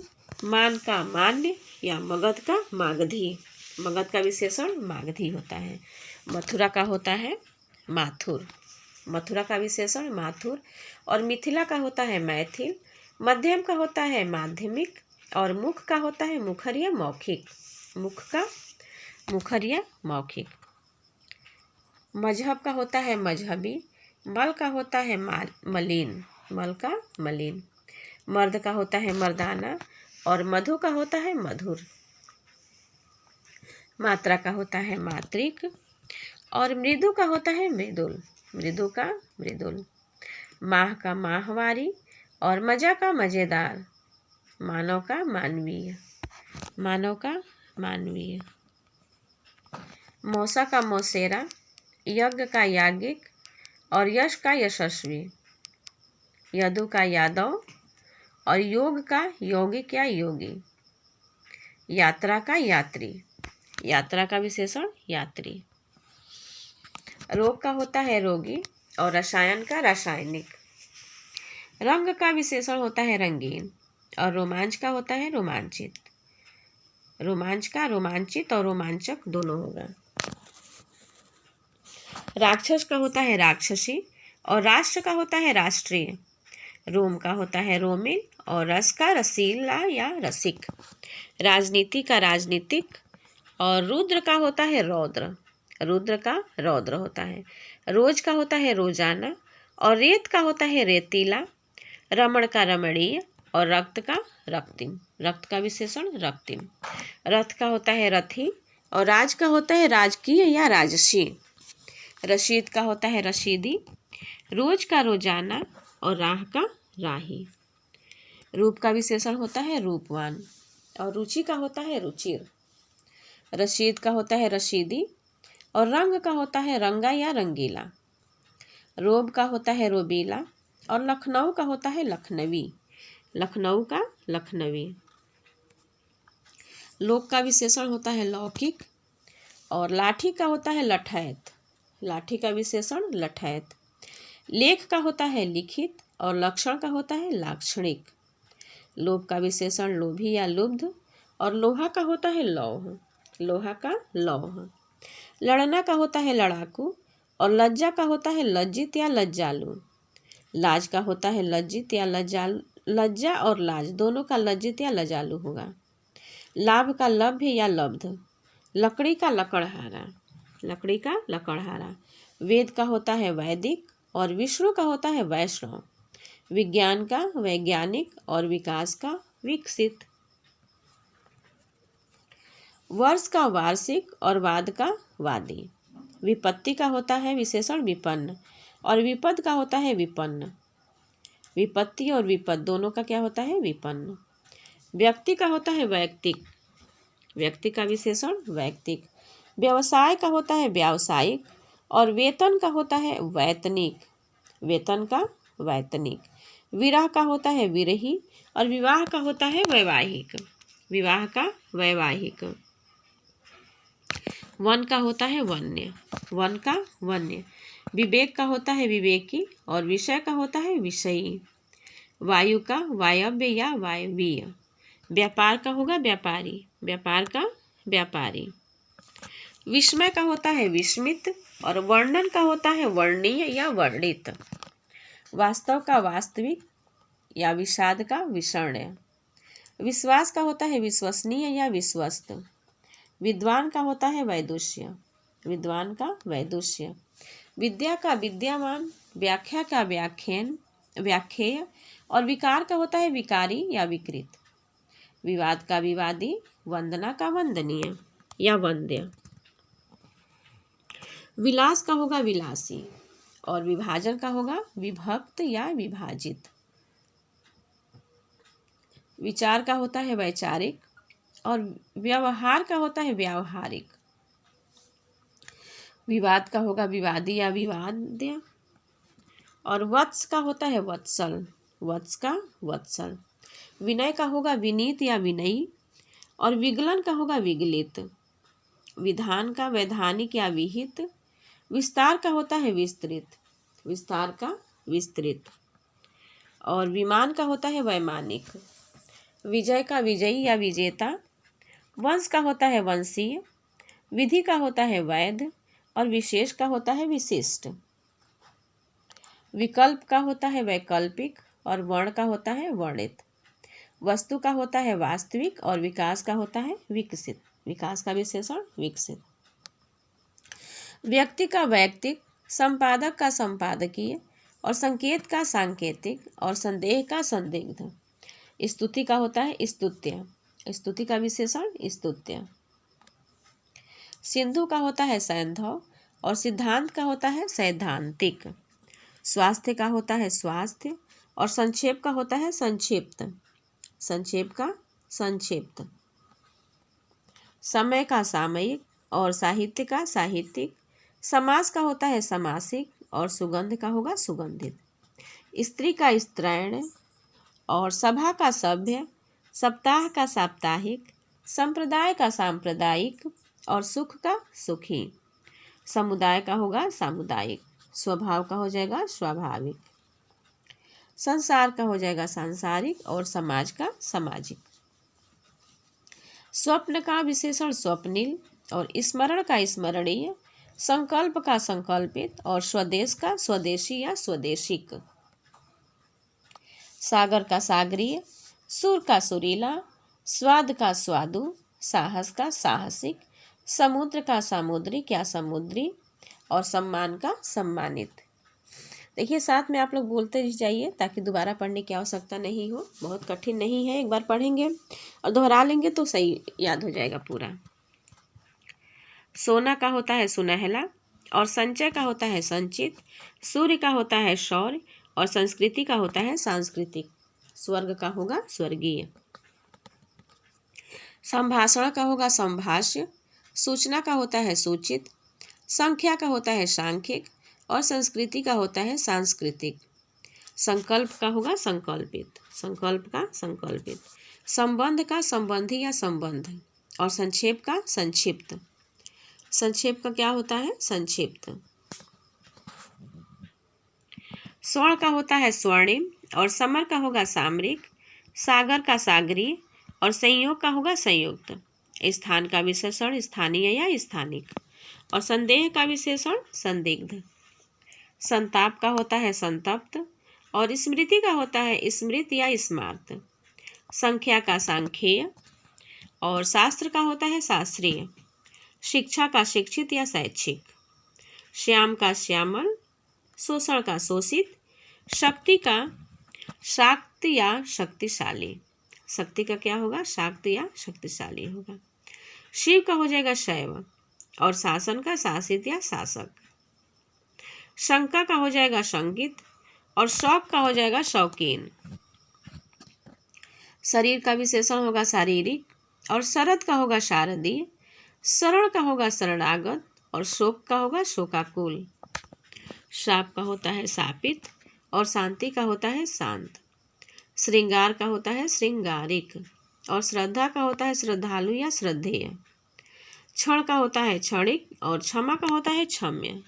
मान का मान्य या मगध का मागधी, मगध का विशेषण मागधी होता है। मथुरा का होता है माथुर, मथुरा का विशेषण माथुर। और मिथिला का होता है मैथिल। मध्यम का होता है माध्यमिक और मुख का होता है मुखर या मौखिक, मुख का मुखर या मौखिक। मजहब का होता है मजहबी। मल का होता है मलिन, मल का मलिन। मर्द का होता है मर्दाना और मधु का होता है मधुर। मात्रा का होता है मात्रिक और मृदु का होता है मृदुल, मृदु का मृदुल। माह का माहवारी और मजा का मजेदार। मानव का मानवीय, मानव का मानवीय। मौसा का मौसेरा, यज्ञ का याज्ञिक और यश का यशस्वी। यदु का यादव और योग का यौगिक या योगी। यात्रा का यात्री, यात्रा का विशेषण यात्री। रोग का होता है रोगी और रसायन का रासायनिक। रंग का विशेषण होता है रंगीन और रोमांच का होता है रोमांचित। रोमांच का रोमांचित और रोमांचक दोनों होगा। राक्षस का होता है राक्षसी और राष्ट्र का होता है राष्ट्रीय। रोम का होता है रोमिल और रस का रसीला या रसिक। राजनीति का राजनीतिक और रुद्र का होता है रौद्र। रुद्र का रौद्र होता है। रोज का होता है रोजाना और रेत का होता है रेतीला। रमण का रमणीय और रक्त का रक्तिम। रक्त का विशेषण रक्तिम। रथ का होता है रथी और राज का होता है राजकीय या राजसी। रशीद का होता है रशीदी। रोज का रोजाना और राह का राही। रूप का विशेषण होता है रूपवान और रुचि का होता है रुचिर। रशीद का होता है रशीदी और रंग का होता है रंगा या रंगीला। रोब का होता है रोबीला और लखनऊ का होता है लखनवी। लखनऊ का लखनवी। लोक का विशेषण होता है लौकिक और लाठी का होता है लठैत। लाठी का विशेषण लठैत। लेख का होता है लिखित और लक्षण का होता है लाक्षणिक। लोभ का विशेषण लोभी या लुब्ध और लोहा का होता है लौह। लोहा का लौह। लड़ना का होता है लड़ाकू और लज्जा का होता है लज्जित या लज्जालु। लाज का होता है लज्जित या लज्जालु। लज्जा और लाज दोनों का लज्जित या लजालु होगा। लाभ का लभ्य या लब्ध। लकड़ी का लकड़हारा। लकड़ी का लकड़हारा। वेद का होता है वैदिक और विष्णु का होता है वैष्णव। विज्ञान का वैज्ञानिक और विकास का विकसित। वर्ष का वार्षिक और वाद का वादी। विपत्ति का होता है विशेषण विपन्न और विपद का होता है विपन्न। विपत्ति और विपद दोनों का क्या होता है विपन्न। व्यक्ति का होता है वैयक्तिक। व्यक्ति का विशेषण वैयक्तिक। व्यवसाय का होता है व्यावसायिक और वेतन का होता है वैतनिक। वेतन का वैतनिक। विरह का होता है विरही और विवाह का होता है वैवाहिक। विवाह का वैवाहिक। वन का होता है वन्य। वन का वन्य। विवेक का होता है विवेकी और विषय का होता है विषयी। वायु का वायव्य या वायवीय। व्यापार का होगा व्यापारी। व्यापार का व्यापारी। विस्मय का होता है विस्मित और वर्णन का होता है वर्णीय या वर्णित। वास्तव का वास्तविक या विषाद का विषण्य। विश्वास का होता है विश्वसनीय या विश्वस्त। विद्वान का होता है वैदुष्य। विद्वान का वैदुष्य। विद्या का विद्यामान। व्याख्या का व्याख्यान व्याख्येय और विकार का होता है विकारी या विकृत। विवाद का विवादी। वंदना का वंदनीय या वंद्य। विलास का होगा विलासी और विभाजन का होगा विभक्त या विभाजित। विचार का होता है वैचारिक और व्यवहार का होता है व्यावहारिक। विवाद का होगा विवादी या विवाद्य और वत्स का होता है वत्सल। वत्स का वत्सल। विनय का होगा विनीत या विनयी और विगलन का होगा विगलित। विधान का वैधानिक या विहित। विस्तार का होता है विस्तृत। विस्तार का विस्तृत। और विमान का होता है वैमानिक। विजय का विजयी या विजेता। वंश का होता है वंशीय। विधि का होता है वैध और विशेष का होता है विशिष्ट। विकल्प का होता है वैकल्पिक और वर्ण का होता है वर्णित। वस्तु का होता है वास्तविक और विकास का होता है विकसित। विकास का विशेषण विकसित। व्यक्ति का वैयक्तिक। संपादक का संपादकीय और संकेत का सांकेतिक और संदेह का संदिग्ध। स्तुति का होता है स्तुत्य। स्तुति का विशेषण स्तुत्य। सिंधु का होता है सैंधव और सिद्धांत का होता है सैद्धांतिक। स्वास्थ्य का होता है स्वास्थ्य और संक्षेप का होता है संक्षिप्त। संक्षेप का संक्षिप्त। समय का सामयिक और साहित्य का साहित्यिक। समास का होता है समासिक और सुगंध का होगा सुगंधित। स्त्री का स्त्रैण और सभा का सभ्य। सप्ताह का साप्ताहिक। संप्रदाय का सांप्रदायिक और सुख का सुखी। समुदाय का होगा सामुदायिक। स्वभाव का हो जाएगा स्वाभाविक। संसार का हो जाएगा सांसारिक और समाज का सामाजिक। स्वप्न का विशेषण स्वप्निल और स्मरण का स्मरणीय संकल्प का संकल्पित और स्वदेश का स्वदेशी या स्वदेशिक। सागर का सागरीय, सुर का सुरीला, स्वाद का स्वादु, साहस का साहसिक, समुद्र का सामुद्रिक या समुद्री और सम्मान का सम्मानित। देखिए साथ में आप लोग बोलते जाइए ताकि दोबारा पढ़ने की आवश्यकता नहीं हो। बहुत कठिन नहीं है, एक बार पढ़ेंगे और दोहरा लेंगे तो सही याद हो जाएगा पूरा। सोना का होता है सुनहला और संचय का होता है संचित, सूर्य का होता है शौर्य और संस्कृति का होता है सांस्कृतिक। स्वर्ग का होगा स्वर्गीय। संभाषण का होगा संभाष्य, सूचना का होता है सूचित, संख्या का होता है सांख्यिक और संस्कृति का होता है सांस्कृतिक। संकल्प का होगा संकल्पित, संकल्प का संकल्पित। संबंध का संबंधी या संबंध और संक्षेप का संक्षिप्त। संक्षेप का क्या होता है संक्षिप्त। स्वर्ण का होता है स्वर्णिम और समर का होगा सामरिक, सागर का सागरीय और संयोग का होगा संयुक्त। स्थान का विशेषण स्थानीय या स्थानिक और संदेह का विशेषण संदिग्ध। संताप का होता है संतप्त और स्मृति का होता है स्मृत या स्मार्त। संख्या का सांख्येय और शास्त्र का होता है शास्त्रीय। शिक्षा का शिक्षित या शैक्षिक। श्याम का श्यामल, शोषण का शोषित, शक्ति का शाक्त या शक्तिशाली। शक्ति का क्या होगा शाक्त या शक्तिशाली होगा। शिव का हो जाएगा शैव और शासन का शासित या शासक। शंका का हो जाएगा शंकित और शौक का हो जाएगा शौकीन। शरीर का विशेषण होगा शारीरिक और शरद का होगा शारदीय। शरण का होगा शरणागत और शोक का होगा शोकाकुल। शाप का होता है शापित और शांति का होता है शांत। श्रृंगार का होता है श्रृंगारिक और श्रद्धा का होता है श्रद्धालु या श्रद्धेय। क्षण का होता है क्षणिक और क्षमा का होता है क्षम्य।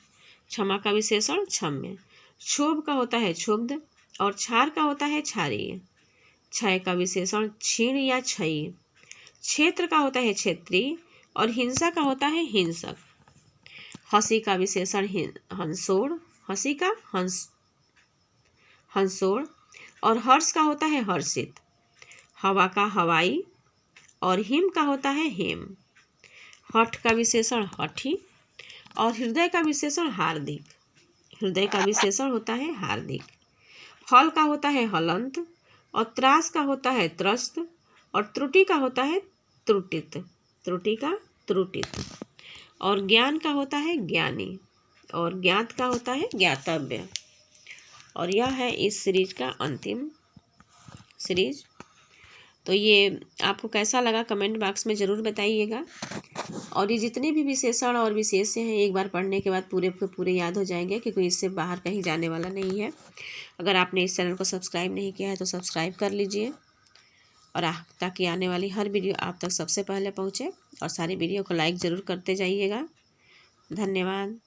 क्षमा का विशेषण क्षम्य। क्षोभ का होता है क्षुब्ध और क्षार का होता है क्षारीय। क्षय का विशेषण क्षीण या क्षयी। क्षेत्र का होता है क्षेत्रीय और हिंसा का होता है हिंसक। हंसी का विशेषण हंसोड़, हंसी का हंसोड़ और हर्ष का होता है हर्षित। हवा का हवाई और हिम का होता है हेम। हठ का विशेषण हठी और हृदय का विशेषण हार्दिक। हृदय का विशेषण होता है हार्दिक। हल का होता है हलंत और त्रास का होता है त्रस्त और त्रुटि का होता है त्रुटित। त्रुटि का त्रुटित। और ज्ञान का होता है ज्ञानी और ज्ञात का होता है ज्ञातव्य। और यह है इस सीरीज का अंतिम सीरीज। तो ये आपको कैसा लगा कमेंट बॉक्स में ज़रूर बताइएगा। और ये जितने भी विशेषण और विशेष्य हैं एक बार पढ़ने के बाद पूरे के पूरे याद हो जाएंगे, क्योंकि इससे बाहर कहीं जाने वाला नहीं है। अगर आपने इस चैनल को सब्सक्राइब नहीं किया है तो सब्सक्राइब कर लीजिए और ताकि आने वाली हर वीडियो आप तक सबसे पहले पहुँचे। और सारी वीडियो को लाइक ज़रूर करते जाइएगा। धन्यवाद।